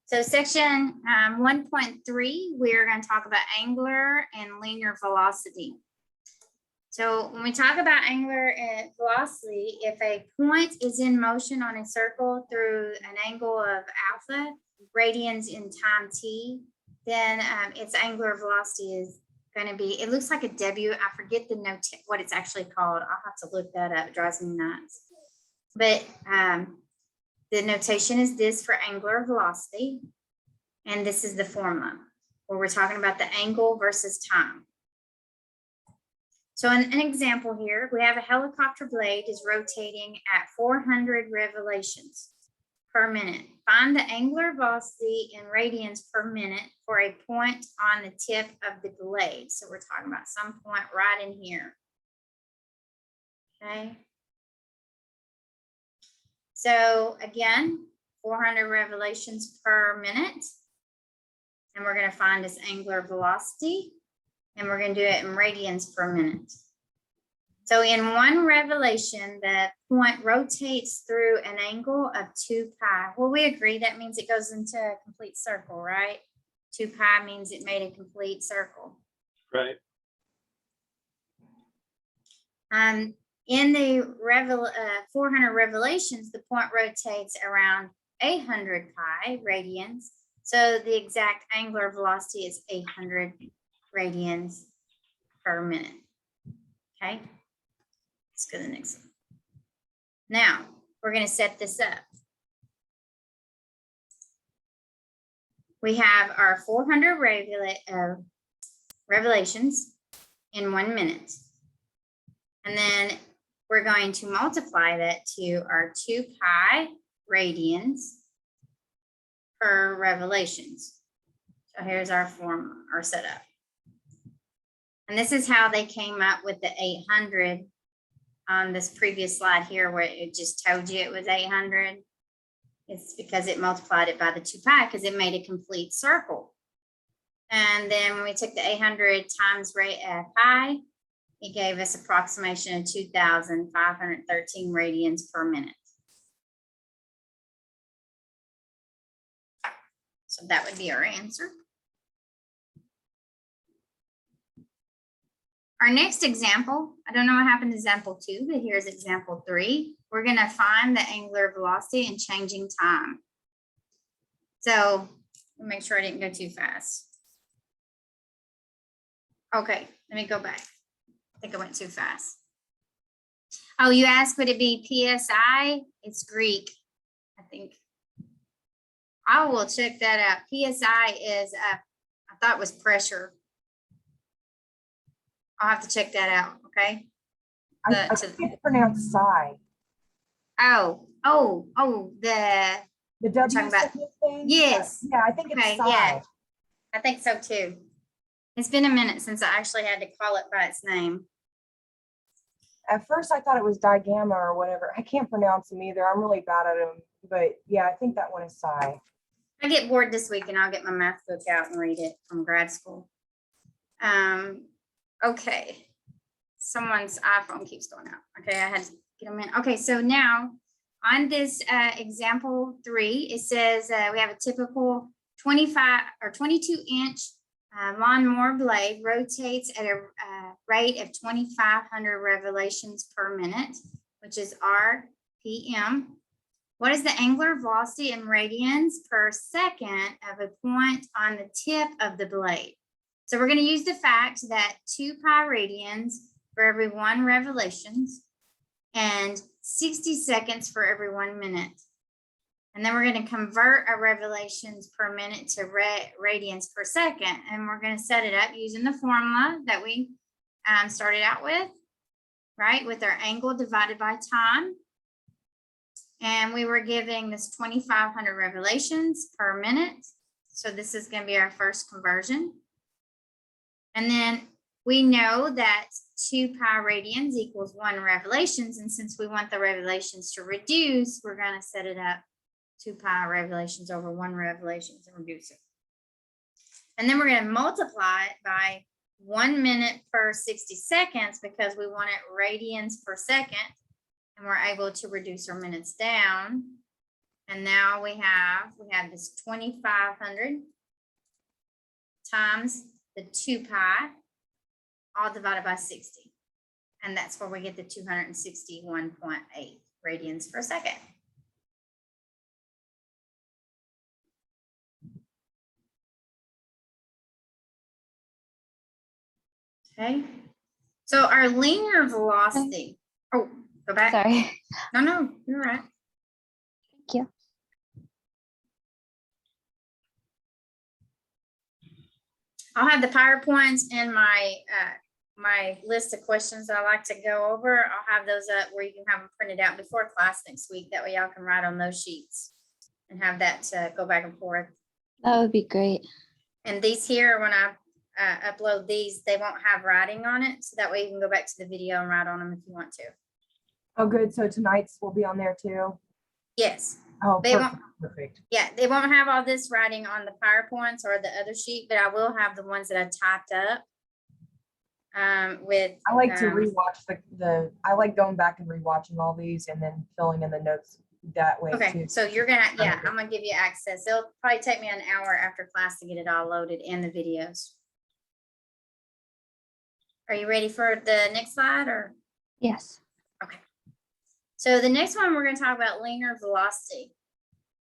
So section 1.3, we're going to talk about angular and linear velocity. So when we talk about angular velocity, if a point is in motion on a circle through an angle of alpha, radians in time t, then its angular velocity is going to be, it looks like a W. I forget the note, what it's actually called. I'll have to look that up. It drives me nuts. But the notation is this for angular velocity. And this is the formula where we're talking about the angle versus time. So in an example here, we have a helicopter blade is rotating at 400 revolutions per minute. Find the angular velocity in radians per minute for a point on the tip of the blade. So we're talking about some point right in here. Okay. So again, 400 revolutions per minute. And we're going to find this angular velocity. And we're going to do it in radians per minute. So in one revolution, the point rotates through an angle of 2 pi. Well, we agree that means it goes into a complete circle, right? 2 pi means it made a complete circle. Right. In the 400 revolutions, the point rotates around 800 pi radians. So the exact angular velocity is 800 radians per minute. Okay, let's go to the next one. Now we're going to set this up. We have our 400 revolutions in 1 minute. And then we're going to multiply that to our 2 pi radians per revolutions. So here's our formula, our setup. And this is how they came up with the 800 on this previous slide here, where it just told you it was 800. It's because it multiplied it by the 2 pi because it made a complete circle. And then when we took the 800 times pi, it gave us approximation of 2,513 radians per minute. So that would be our answer. Our next example, I don't know what happened to example 2, but here's example 3. We're going to find the angular velocity in changing time. So make sure I didn't go too fast. Okay, let me go back. I think I went too fast. Oh, you asked, would it be PSI? It's Greek, I think. I will check that out. PSI is, I thought it was pressure. I'll have to check that out, okay? I can't pronounce psi. The W about, thing? yes. Yeah, I think it's Okay, psi. yeah. I think so too. It's been a minute since I actually had to call it by its name. At first, I thought it was digamma or whatever. I can't pronounce them either. I'm really bad at them. But yeah, I think that one is psi. I get bored this week and I'll get my math book out and read it from grad school. Okay. Someone's iPhone keeps going out. Okay, I had to get them in. Okay, so now on this example 3, it says we have a typical 25 or 22-inch lawnmower blade rotates at a rate of 2,500 revolutions per minute, which is RPM. What is the angular velocity in radians per second of a point on the tip of the blade? So we're going to use the fact that 2 pi radians for every 1 revolutions and 60 seconds for every 1 minute. And then we're going to convert our revolutions per minute to radians per second. And we're going to set it up using the formula that we started out with, right? With our angle divided by time. And we were giving this 2,500 revolutions per minute. So this is going to be our first conversion. And then we know that 2 pi radians equals 1 revolutions. And since we want the revolutions to reduce, we're going to set it up 2 pi revolutions over 1 revolutions and reduce it. And then we're going to multiply it by 1 minute per 60 seconds because we want it radians per second. And we're able to reduce our minutes down. And now we have this 2,500 times the 2 pi, all divided by 60. And that's where we get the 261.8 radians per second. Okay. So our linear velocity. Oh, go back. Sorry. No, you're right. Thank you. I'll have the PowerPoints and my my list of questions that I like to go over. I'll have those up where you can have them printed out before class next week. That way y'all can write on those sheets and have that to go back and forth. That would be great. And these here, when I upload these, they won't have writing on it. So that way you can go back to the video and write on them if you want to. Oh, good. So tonight's will be on there too. Yes. Oh, They perfect. won't- Perfect. Yeah, they won't have all this writing on the PowerPoints or the other sheet, but I will have the ones that I typed up. With I like to rewatch the I like going back and rewatching all these and then filling in the notes that way okay, too. so you're gonna, yeah, I'm gonna give you access. It'll probably take me an hour after class to get it all loaded and the videos. Are you ready for the next slide or? Yes. Okay. So the next one, we're gonna talk about linear velocity.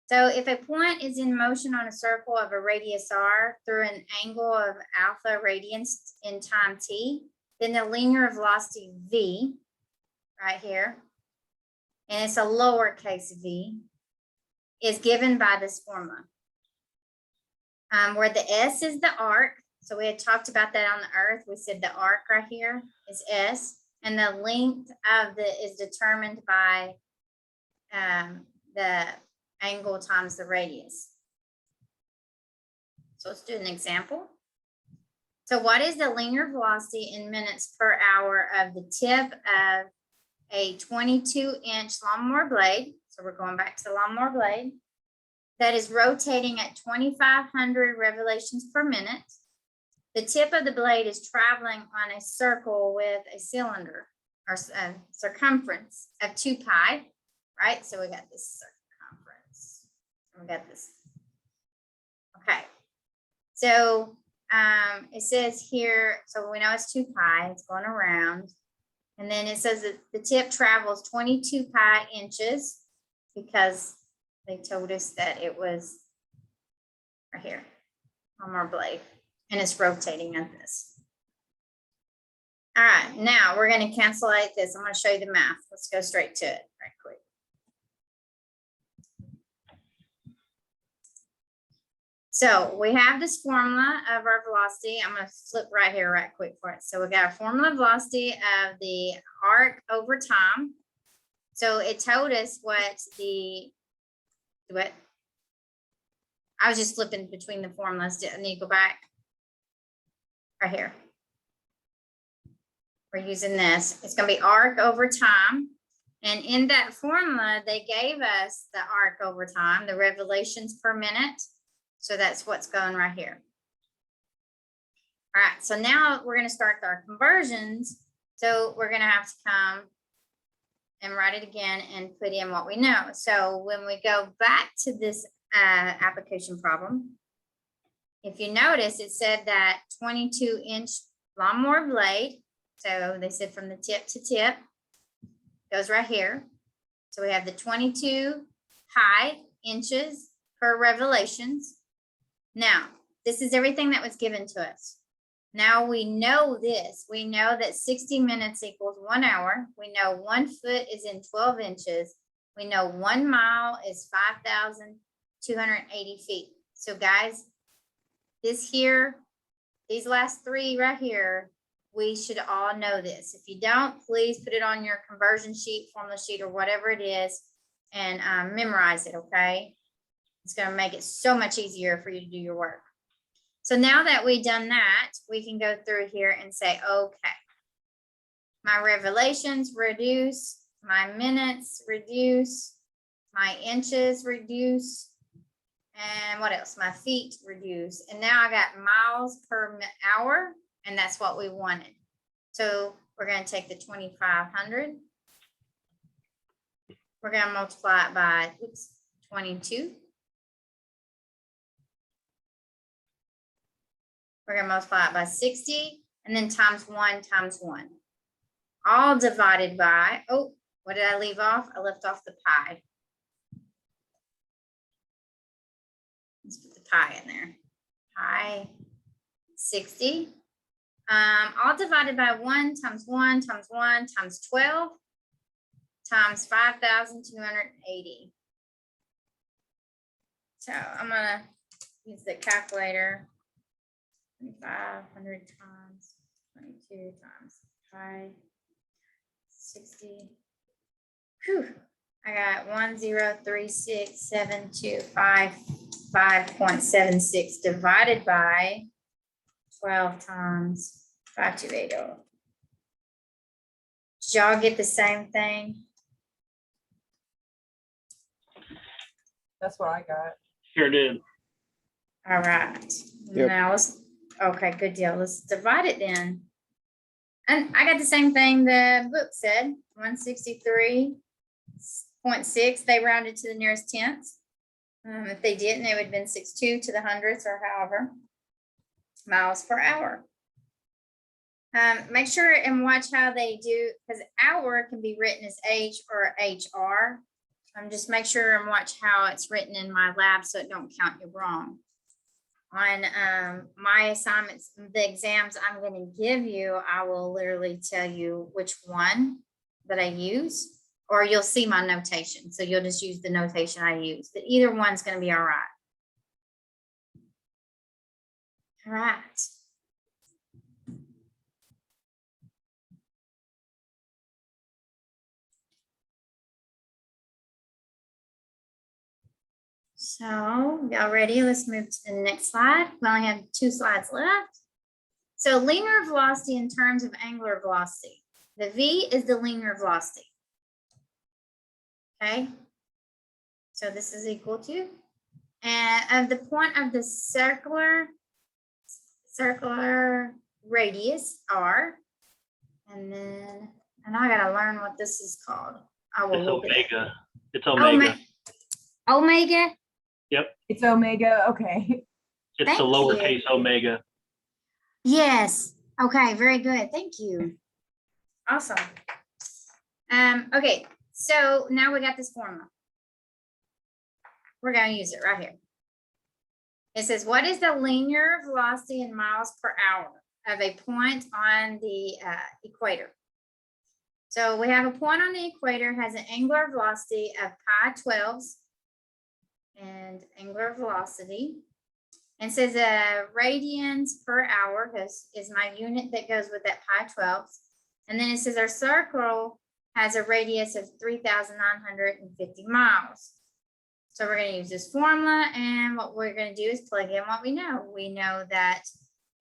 So if a point is in motion on a circle of a radius r through an angle of alpha radians in time t, then the linear velocity v, right here, and it's a lowercase v, is given by this formula. Where the s is the arc, so we had talked about that on the earth. We said the arc right here is s, and the length of is determined by the angle times the radius. So let's do an example. So what is the linear velocity in minutes per hour of the tip of a 22-inch lawnmower blade? So we're going back to the lawnmower blade that is rotating at 2,500 revolutions per minute. The tip of the blade is traveling on a circle with a cylinder or circumference of 2 pi, right? So we got this circumference. We got this. Okay. So it says here, so we know it's 2 pi, it's going around. And then it says that the tip travels 22 pi inches because they told us that it was right here on our blade and it's rotating at this. All right, now we're going to cancellate this. I'm going to show you the math. Let's go straight to it right quick. So we have this formula of our velocity. I'm going to flip right here right quick for it. So we got a formula of velocity of the arc over time. So it told us what I was just flipping between the formulas. I need to go back right here. We're using this. It's going to be arc over time. And in that formula, they gave us the arc over time, the revolutions per minute. So that's what's going right here. All right, so now we're going to start our conversions. So we're going to have to come and write it again and put in what we know. So when we go back to this application problem, if you notice, it said that 22-inch lawnmower blade. So they said from the tip to tip goes right here. So we have the 22 pi inches per revolutions. Now, this is everything that was given to us. Now we know this. We know that 60 minutes equals 1 hour. We know 1 foot is in 12 inches. We know 1 mile is 5,280 feet. So guys, this here, these last 3 right here, we should all know this. If you don't, please put it on your conversion sheet, formula sheet, or whatever it is, and memorize it, okay? It's going to make it so much easier for you to do your work. So now that we've done that, we can go through here and say, okay, my revolutions reduce, my minutes reduce, my inches reduce, and what else? My feet reduce. And now I got miles per hour, and that's what we wanted. So we're going to take the 2,500. We're going to multiply it by, 22. We're gonna multiply it by 60 and then times 1 times 1. All divided by, oh, what did I leave off? I left off the pi. Let's put the pi in there. Pi 60. All divided by 1 times 1 times 1 times 12 times 5,280. So I'm gonna use the calculator. 2,500 times 22 times pi 60. Whew. I got 1,036,725.5.76 divided by 12 times 5,280. Did y'all get the same thing? That's what I got. Sure did. All right. Yep. Now let's, okay, good deal. Let's divide it then. And I got the same thing the book said, 163.6. They rounded to the nearest tenths. If they didn't, it would have been 62 to the hundredths or however miles per hour. Make sure and watch how they do, because hour can be written as H or HR. Just make sure and watch how it's written in my lab so it don't count you wrong. On my assignments, the exams I'm going to give you, I will literally tell you which one that I use, or you'll see my notation. So you'll just use the notation I use, but either one's going to be all right. All right. So y'all ready? Let's move to the next slide. We only have 2 slides left. So linear velocity in terms of angular velocity. The V is the linear velocity. Okay. So this is equal to, and of the point of the circular radius R, and I gotta learn what this is called. I will It's look it up. omega. It's omega. Omega. It's omega. Okay. It's Thank the you. lowercase omega. Yes. Okay. Very good. Thank you. Awesome. Okay. So now we got this formula. We're going to use it right here. It says, what is the linear velocity in miles per hour of a point on the equator? So we have a point on the equator has an angular velocity of pi 12s and angular velocity. And says radians per hour is my unit that goes with that pi 12s. And then it says our circle has a radius of 3,950 miles. So we're going to use this formula, and what we're going to do is plug in what we know. We know that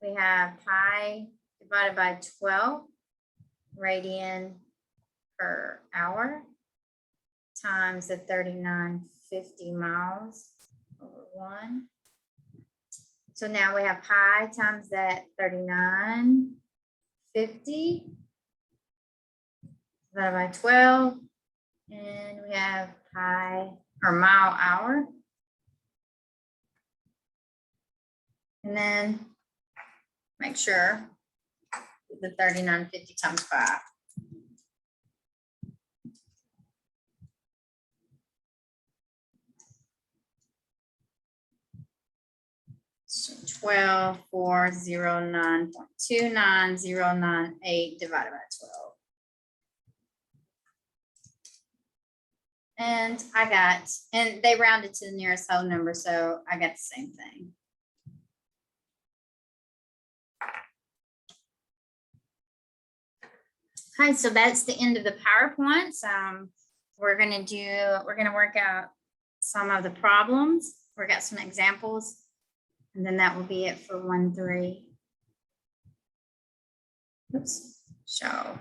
we have pi divided by 12 radian per hour times the 3,950 miles over 1. So now we have pi times that 3,950 divided by 12, and we have pi or mile hour. And then make sure the 3,950 times 5. So 12,409.29098 divided by 12. And and they rounded to the nearest whole number, so I got the same thing. Okay, so that's the end of the PowerPoints. We're gonna work out some of the problems. We got some examples, and then that will be it for 1-3. Oops, so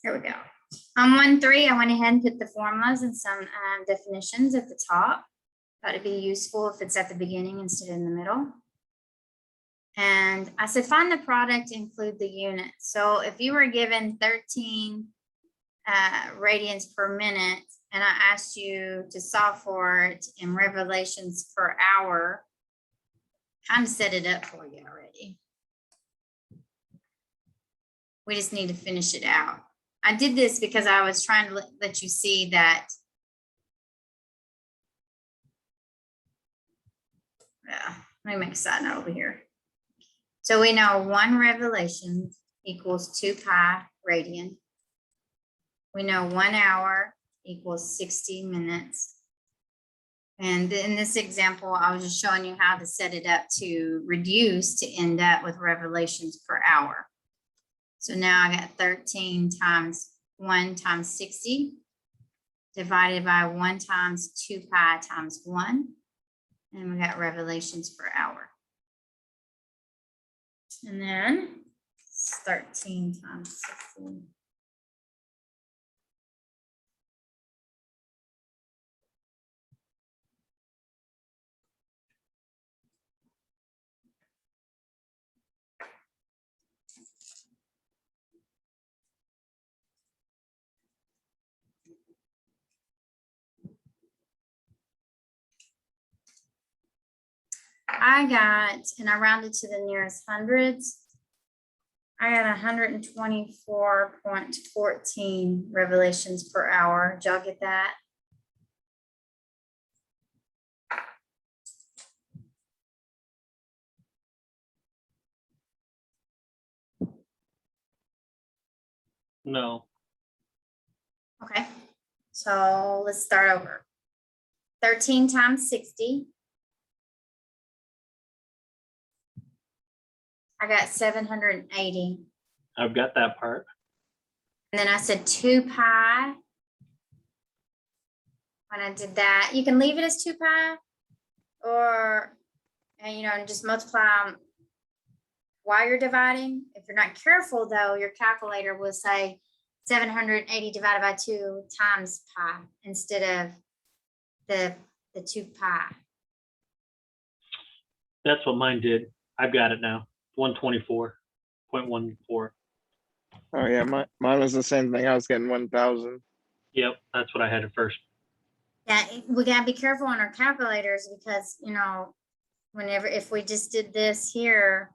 here we go. On 1-3, I went ahead and put the formulas and some definitions at the top. Thought it'd be useful if it's at the beginning instead of in the middle. And I said, find the product, include the unit. So if you were given 13 radians per minute, and I asked you to solve for it in revolutions per hour. Kind of set it up for you already. We just need to finish it out. I did this because I was trying to let you see that. Let me make a side note over here. So we know 1 revolution equals 2 pi radian. We know 1 hour equals 60 minutes. And in this example, I was just showing you how to set it up to reduce to end up with revolutions per hour. So now I got 13 times 1 times 60 divided by 1 times 2 pi times 1. And we got revolutions per hour. And then it's 13 times 60. I got, and I rounded to the nearest hundreds. I got 124.14 revolutions per hour. Did y'all get that? No. Okay, so let's start over. 13 times 60. I got 780. I've got that part. And then I said 2 pi. When I did that, you can leave it as 2 pi or, and you know, just multiply them while you're dividing. If you're not careful though, your calculator will say 780 divided by 2 times pi instead of the 2 pi. That's what mine did. I've got it now. 124.14. Oh yeah, mine was the same thing. I was getting 1,000. Yep, that's what I had at first. Yeah, we gotta be careful on our calculators because, you know, whenever, if we just did this here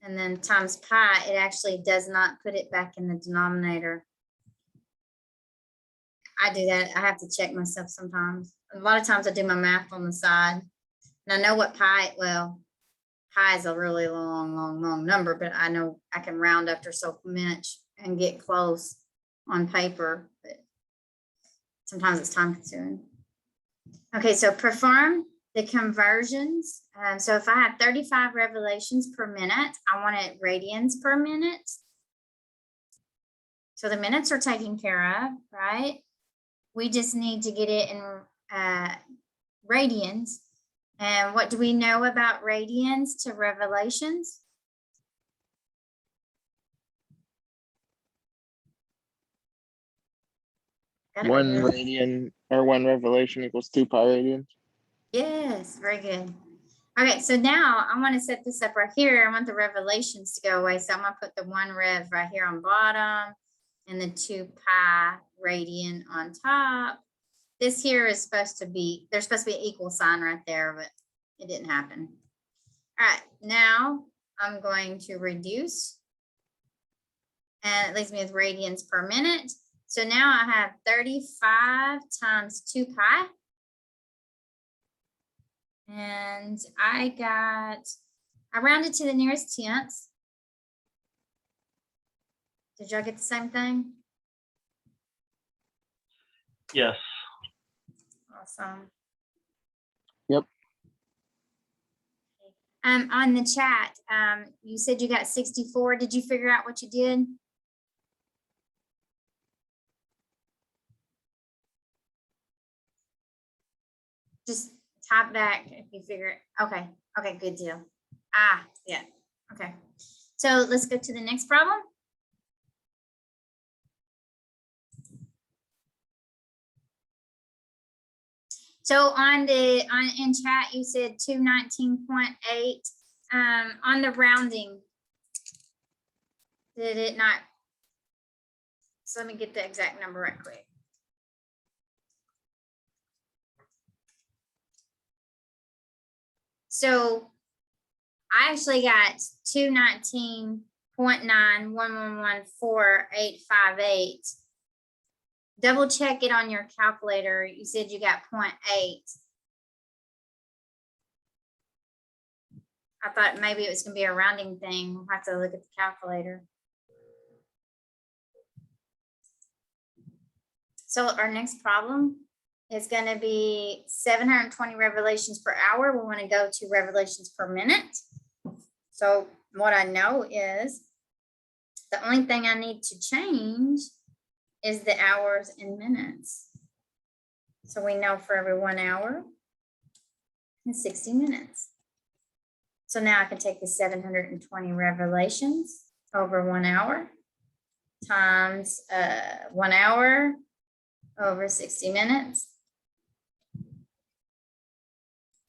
and then times pi, it actually does not put it back in the denominator. I do that. I have to check myself sometimes. A lot of times I do my math on the side and I know what pi, well, pi is a really long number, but I know I can round up to so much and get close on paper, but sometimes it's time consuming. Okay, so perform the conversions. So if I have 35 revolutions per minute, I want it radians per minute. So the minutes are taken care of, right? We just need to get it in radians. And what do we know about radians to revolutions? One radian or 1 revolution equals 2 pi radians. Yes, very good. Okay, so now I want to set this up right here. I want the revelations to go away. So I'm gonna put the 1 rev right here on bottom and the 2 pi radian on top. This here is supposed to be, there's supposed to be an equal sign right there, but it didn't happen. All right, now I'm going to reduce. And it leaves me with radians per minute. So now I have 35 times 2 pi. And I rounded to the nearest tenths. Did y'all get the same thing? Yes. Awesome. Yep. On the chat, you said you got 64. Did you figure out what you did? Just type back if you figure it. Okay. Okay, good deal. Yeah. Okay. So let's go to the next problem. So in chat, you said 219.8. On the rounding, did it not So let me get the exact number right quick. So I actually got 219.91114,858. Double check it on your calculator. You said you got 0.8. I thought maybe it was gonna be a rounding thing. We'll have to look at the calculator. So our next problem is gonna be 720 revelations per hour. We wanna go to revelations per minute. So what I know is the only thing I need to change is the hours and minutes. So we know for every 1 hour and 60 minutes. So now I can take the 720 revelations over 1 hour times 1 hour over 60 minutes.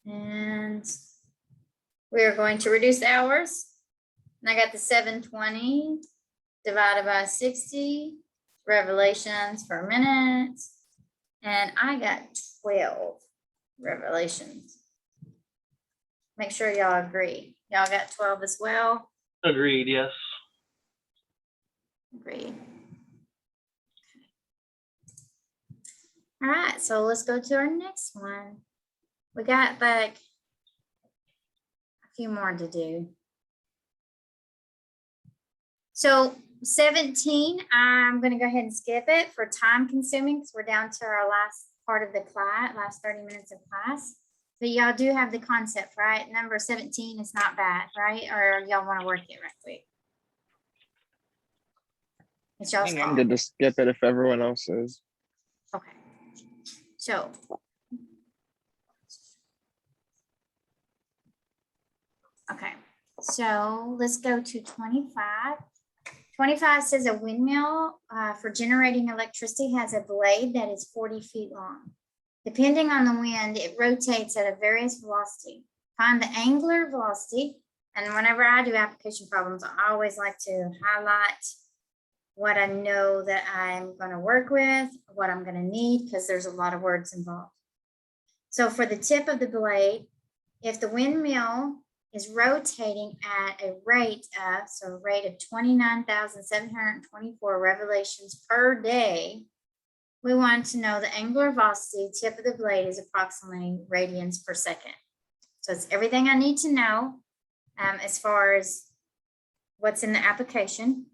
And we are going to reduce the hours. And I got the 720 divided by 60 revelations per minute. And I got 12 revelations. Make sure y'all agree. Y'all got 12 as well? Agreed, yes. Agreed. All right, so let's go to our next one. We got like a few more to do. So 17, I'm gonna go ahead and skip it for time consuming because we're down to our last part of the class, last 30 minutes of class. But y'all do have the concept, right? Number 17 is not bad, right? Or y'all wanna work it right quick? It's I y'all's think I'm call. good to skip it if everyone else is. Okay. So. Okay, so let's go to 25. 25 says a windmill for generating electricity has a blade that is 40 feet long. Depending on the wind, it rotates at a various velocity. Find the angular velocity. And whenever I do application problems, I always like to highlight what I know that I'm going to work with, what I'm going to need, because there's a lot of words involved. So for the tip of the blade, if the windmill is rotating at a rate of 29,724 revelations per day, we want to know the angular velocity tip of the blade is approximately radians per second. So it's everything I need to know as far as what's in the application.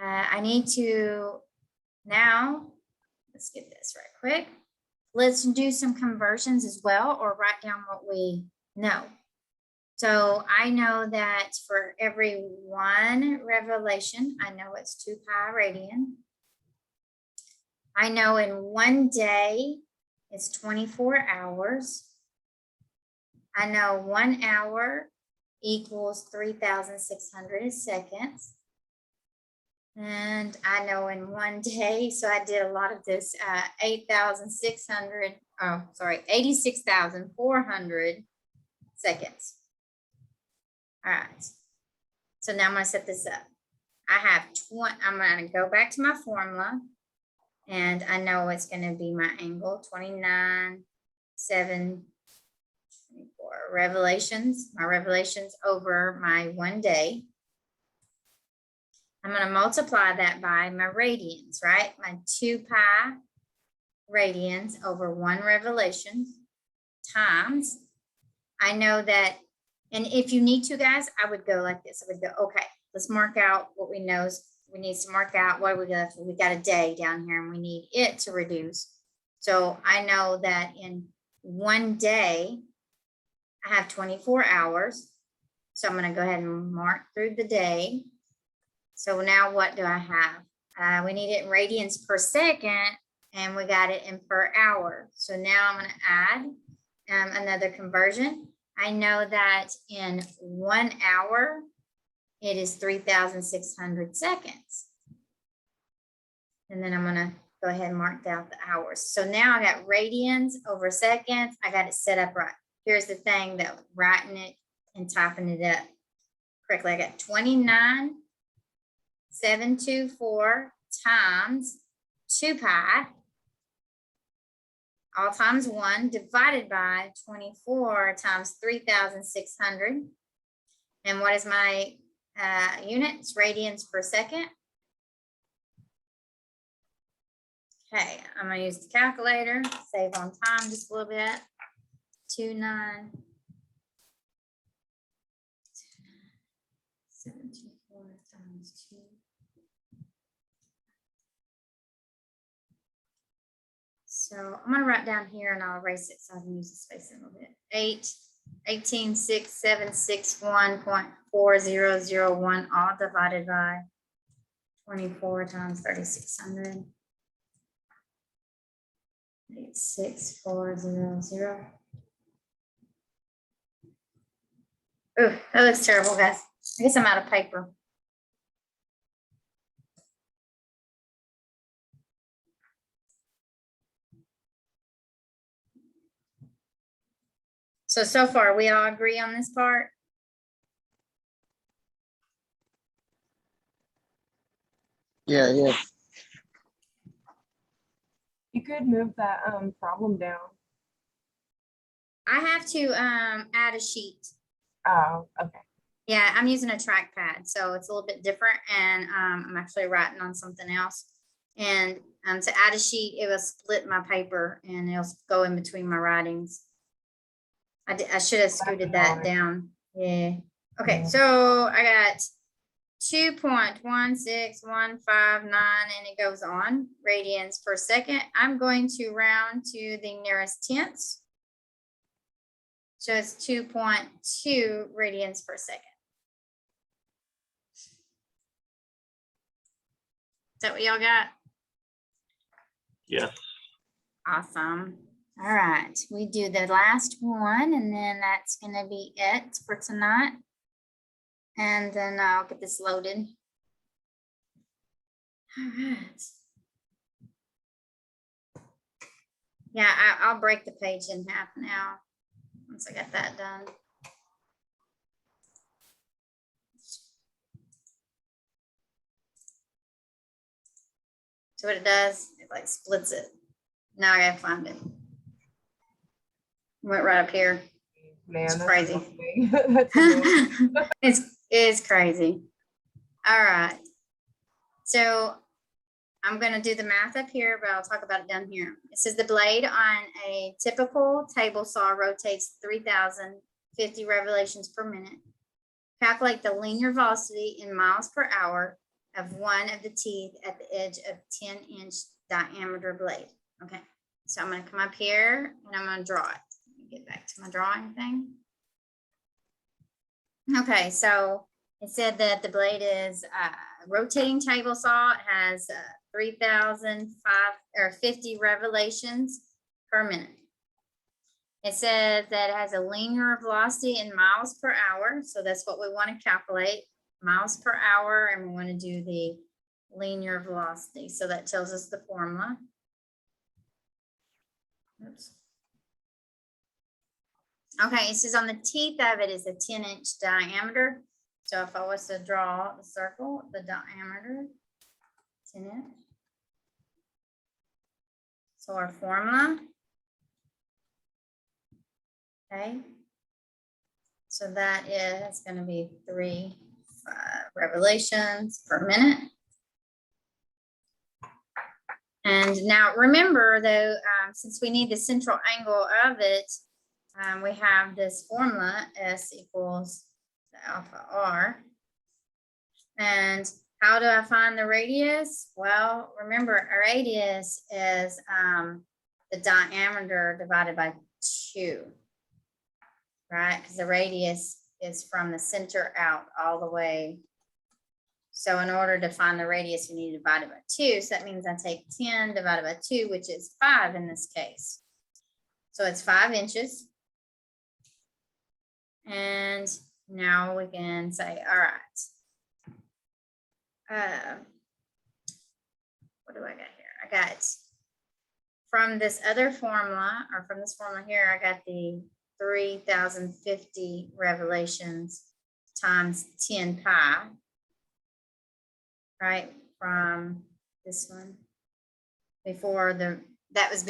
I need to now, let's get this right quick. Let's do some conversions as well, or write down what we know. So I know that for every 1 revelation, I know it's 2 pi radian. I know in 1 day is 24 hours. I know 1 hour equals 3,600 seconds. And I know in 1 day, so I did a lot of this, 86,400 seconds. All right, so now I'm gonna set this up. I have I'm gonna go back to my formula and I know it's gonna be my angle 29,724 revelations, my revelations over my 1 day. I'm gonna multiply that by my radians, right? My 2 pi radians over 1 revelation times. I know that. And if you need to, guys, I would go like this. I would go, okay, let's mark out what we know. We need to mark out what we got. We got a day down here and we need it to reduce. So I know that in 1 day, I have 24 hours. So I'm going to go ahead and mark through the day. So now what do I have? We need it in radians per second and we got it in per hour. So now I'm going to add another conversion. I know that in 1 hour, it is 3,600 seconds. And then I'm gonna go ahead and mark out the hours. So now I got radians over seconds. I got it set up right. Here's the thing that writing it and typing it up correctly. I got 29,724 times 2 pi all times 1 divided by 24 times 3,600. And what is my units? Radians per second. Okay, I'm gonna use the calculator, save on time just a little bit. 29. 74 times 2. So I'm gonna write down here and I'll erase it so I can use the space a little bit. 18,671.4001 all divided by 24 times 3,600. 86400. Oh, that looks terrible, guys. I guess I'm out of paper. So far, we all agree on this part? Yeah, yeah. You could move that problem down. I have to add a sheet. Oh, okay. Yeah, I'm using a trackpad, so it's a little bit different, and I'm actually writing on something else. And to add a sheet, it will split my paper, and it'll go in between my writings. I should have scooted that down. Yeah. Okay, Yeah. so I got 2.16159, and it goes on radians per second. I'm going to round to the nearest tenths. So it's 2.2 radians per second. Is that what y'all got? Yes. Awesome. All right, we do the last one, and then that's gonna be it for tonight. And then I'll get this loaded. All right. Yeah, I'll break the page in half now, once I get that done. So what it does, it like splits it. Now I gotta find it. Went right up here. Man, It's that's crazy. amazing. That's amazing. It's crazy. All right. So I'm going to do the math up here, but I'll talk about it down here. It says the blade on a typical table saw rotates 3,050 revolutions per minute. Calculate the linear velocity in miles per hour of one of the teeth at the edge of 10-inch diameter blade. Okay. So I'm going to come up here and I'm going to draw it. Let me get back to my drawing thing. Okay, so it said that the blade is rotating table saw. It has 3,050 revolutions per minute. It says that it has a linear velocity in miles per hour. So that's what we want to calculate, miles per hour, and we want to do the linear velocity. So that tells us the formula. Oops. Okay, it says on the teeth of it is a 10-inch diameter. So if I was to draw the circle, the diameter, 10-inch. So our formula. Okay. So that is going to be 3 revolutions per minute. And now remember though, since we need the central angle of it, we have this formula, S equals the alpha R. And how do I find the radius? Well, remember a radius is the diameter divided by 2, right? Because the radius is from the center out all the way. So in order to find the radius, we need to divide it by 2. So that means I take 10 divided by 2, which is 5 in this case. So it's 5 inches. And now we can say, all right. What do I got here? I got from this other formula, or from this formula here, I got the 3,050 revolutions times 10 pi, right? From this one. before that was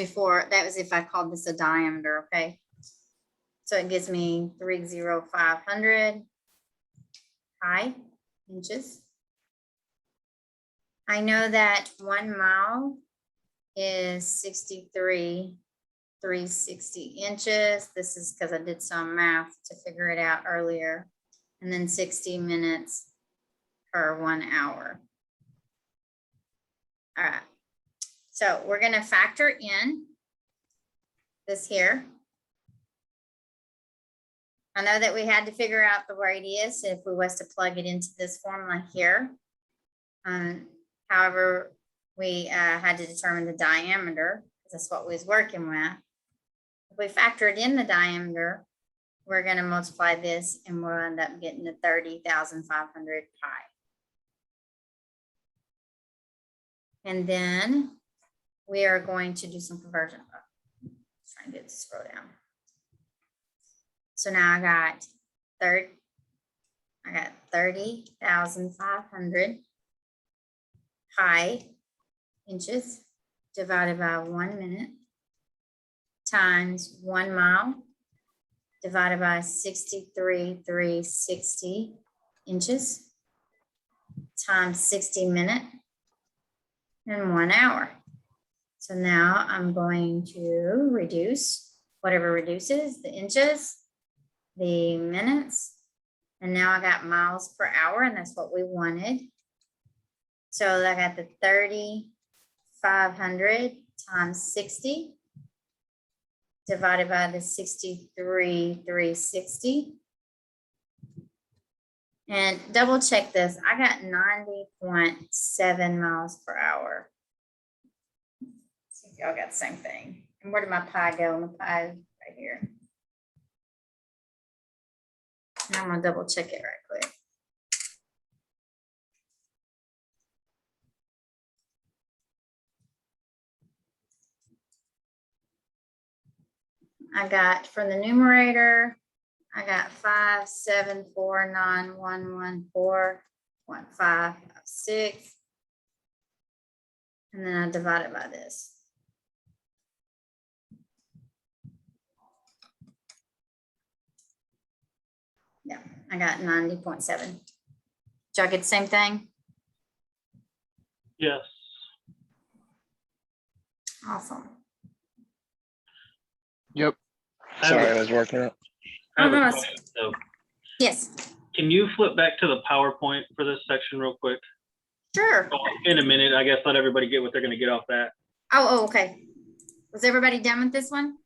if I called this a diameter, okay? So it gives me 3,0500 pi inches. I know that 1 mile is 63,360 inches. This is because I did some math to figure it out earlier. And then 60 minutes per 1 hour. All right. So we're going to factor in this here. I know that we had to figure out the radius if we was to plug it into this formula here. However, we had to determine the diameter, because that's what we was working with. If we factored in the diameter, we're going to multiply this and we'll end up getting the 30,500 pi. And then we are going to do some conversion. Try and get this scroll down. So now I got 30,500 pi inches divided by 1 minute times 1 mile divided by 63,360 inches times 60 minutes and 1 hour. So now I'm going to reduce whatever reduces, the inches, the minutes, and now I got miles per hour, and that's what we wanted. So I got the 3,500 times 60 divided by the 63,360. And double check this. I got 90.7 miles per hour. See if y'all got the same thing. And where did my pi go? My pi is right here. And I'm gonna double check it right quick. I got for the numerator, I got 5,749,114.556. And then I divide it by this. Yeah, I got 90.7. Did y'all get the same thing? Yes. Awesome. Yep. I have Sorry, a- I was working it. I have Oh, no, a it's- question, though. Yes, Can you flip back to the PowerPoint for this section real quick? sure. In a minute, I guess, let everybody get what they're gonna get off that. Oh, okay. Was everybody done with this one?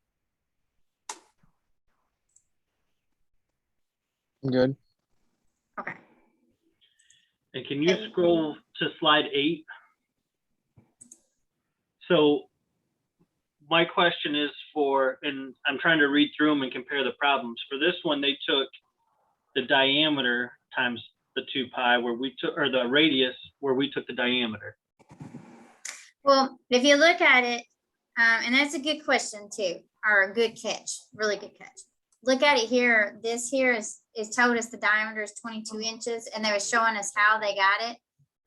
I'm good. Okay. And can you Okay. scroll to slide 8? So my question is and I'm trying to read through them and compare the problems. For this one, they took the diameter times the 2 pi where we took, or the radius where we took the diameter. Well, if you look at it, and that's a good question too, or a good catch, really good catch. Look at it here. This here is told us the diameter is 22 inches, and they were showing us how they got it.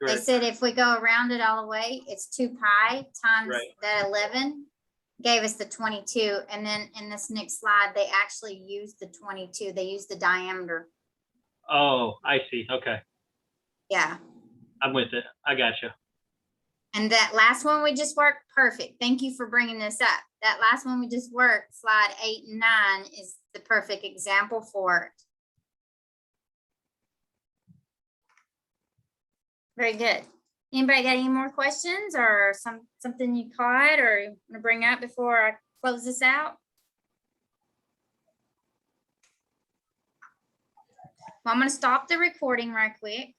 They Correct. said if we go around it all the way, it's 2 pi times Right. that 11 gave us the 22. And then in this next slide, they actually used the 22. They used the diameter. Oh, I see. Okay. Yeah. I'm with it. I got you. And that last one we just worked, perfect. Thank you for bringing this up. That last one we just worked, slide 8 and 9, is the perfect example for it. Very good. Anybody got any more questions or something you caught or you want to bring up before I close this out? Well, I'm going to stop the recording right quick.